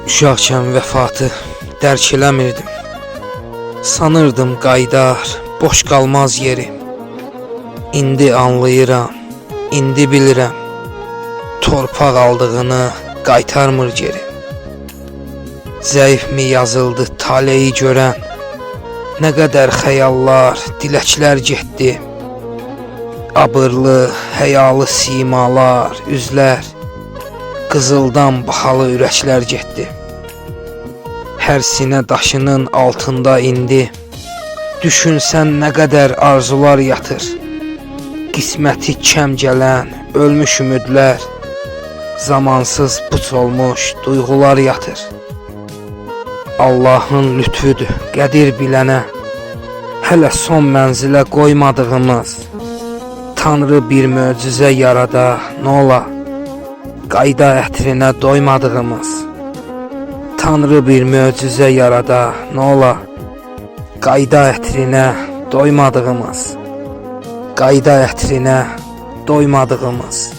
Uşaqkən vəfatı dərk eləmirdim. Sanırdım qaydar, boş qalmaz yeri. İndi anlayıram, indi bilirəm. Torpaq aldığını qaytarmır geri. Zəif mi yazıldı taleyi görən? Nə qədər xəyallar, diləklər getdi. Abırlı, həyalı simalar, üzlər, qızıldan bahalı ürəklər getdi. Hər sinə daşının altında indi. Düşünsən nə qədər arzular yatır. Qisməti kəm gələn, ölmüş ümidlər, zamansız puç olmuş duyğular yatır. Allahın lütfüdür, qədir bilənə, hələ son mənzilə qoymadığımız, Tanrı bir möcüzə yarada, nə ola, qayda ətrinə doymadığımız, Tanrı bir möcüzə yarada, nə ola, qayda ətrinə doymadığımız, qayda ətrinə doymadığımız.